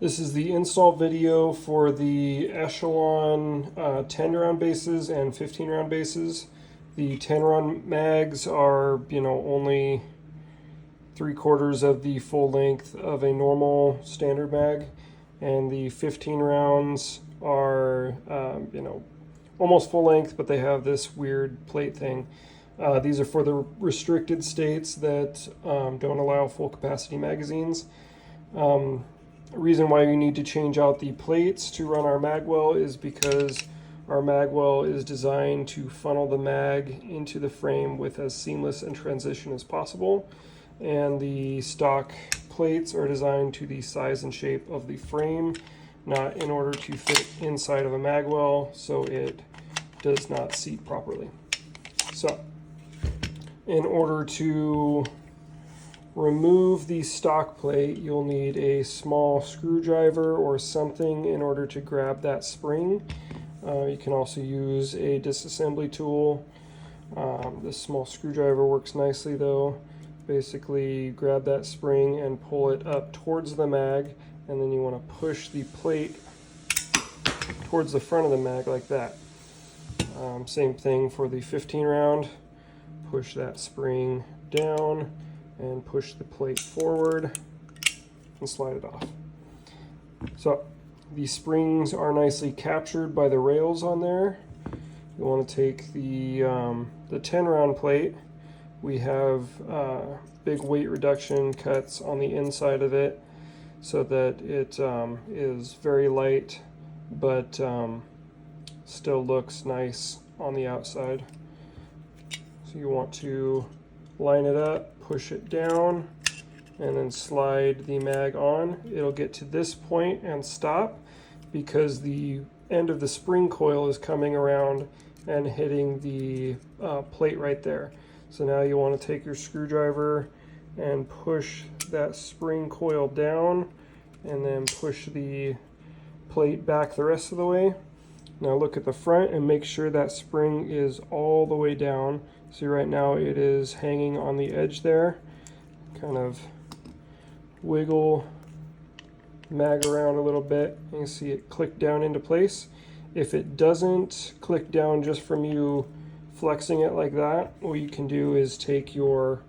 This is the install video for the Echelon 10 round bases and 15 round bases. The 10 round mags are, only 3/4 of the full length of a normal standard mag, and the 15 rounds are, almost full length, but they have this weird plate thing. These are for the restricted states that don't allow full capacity magazines. The reason why you need to change out the plates to run our magwell is because our magwell is designed to funnel the mag into the frame with as seamless a transition as possible, and the stock plates are designed to the size and shape of the frame, not in order to fit inside of a magwell, so it does not seat properly. So in order to remove the stock plate, you'll need a small screwdriver or something in order to grab that spring. You can also use a disassembly tool. This small screwdriver works nicely though. Basically grab that spring and pull it up towards the mag, and then you want to push the plate towards the front of the mag like that. Same thing for the 15 round. Push that spring down and push the plate forward and slide it off. So the springs are nicely captured by the rails on there. You want to take the 10 round plate. We have big weight reduction cuts on the inside of it so that it is very light, but still looks nice on the outside. So you want to line it up, push it down, and then slide the mag on. It'll get to this point and stop because the end of the spring coil is coming around and hitting the plate right there. So now you want to take your screwdriver and push that spring coil down, and then push the plate back the rest of the way. Now look at the front and make sure that spring is all the way down. See, right now it is hanging on the edge there. Kind of wiggle mag around a little bit and you see it click down into place. If it doesn't click down just from you flexing it like that, what you can do is take your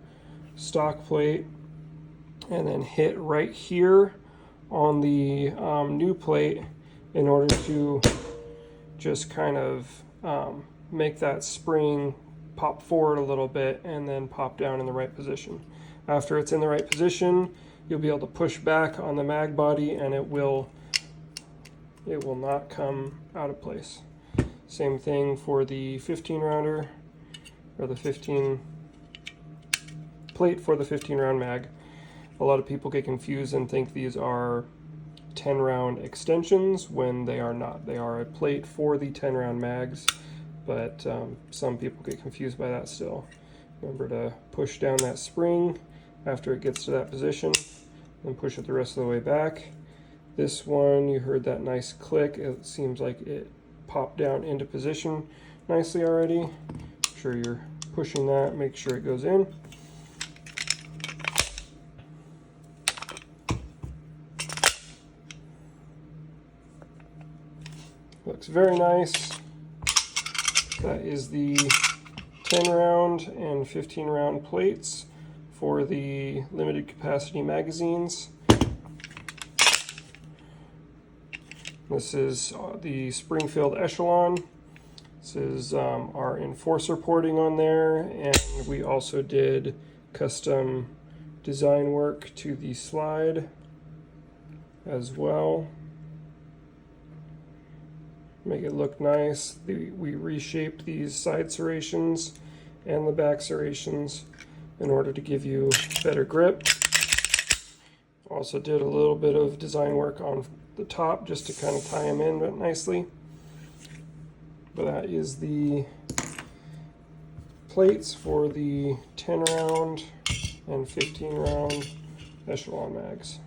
stock plate and then hit right here on the new plate in order to just kind of make that spring pop forward a little bit and then pop down in the right position. After it's in the right position, you'll be able to push back on the mag body and it will not come out of place. Same thing for the 15 rounder, or the 15 plate for the 15 round mag. A lot of people get confused and think these are 10 round extensions when they are not. They are a plate for the 10 round mags, but some people get confused by that still. Remember to push down that spring after it gets to that position and push it the rest of the way back. This one, you heard that nice click. It seems like it popped down into position nicely already. Make sure you're pushing that, make sure it goes in. Looks very nice. That is the 10 round and 15 round plates for the limited capacity magazines. This is the Springfield Echelon. This is our enforcer porting on there, and we also did custom design work to the slide as well. Make it look nice. We reshaped these side serrations and the back serrations in order to give you better grip. Also did a little bit of design work on the top just to kind of tie them in nicely. But that is the plates for the 10 round and 15 round Echelon mags.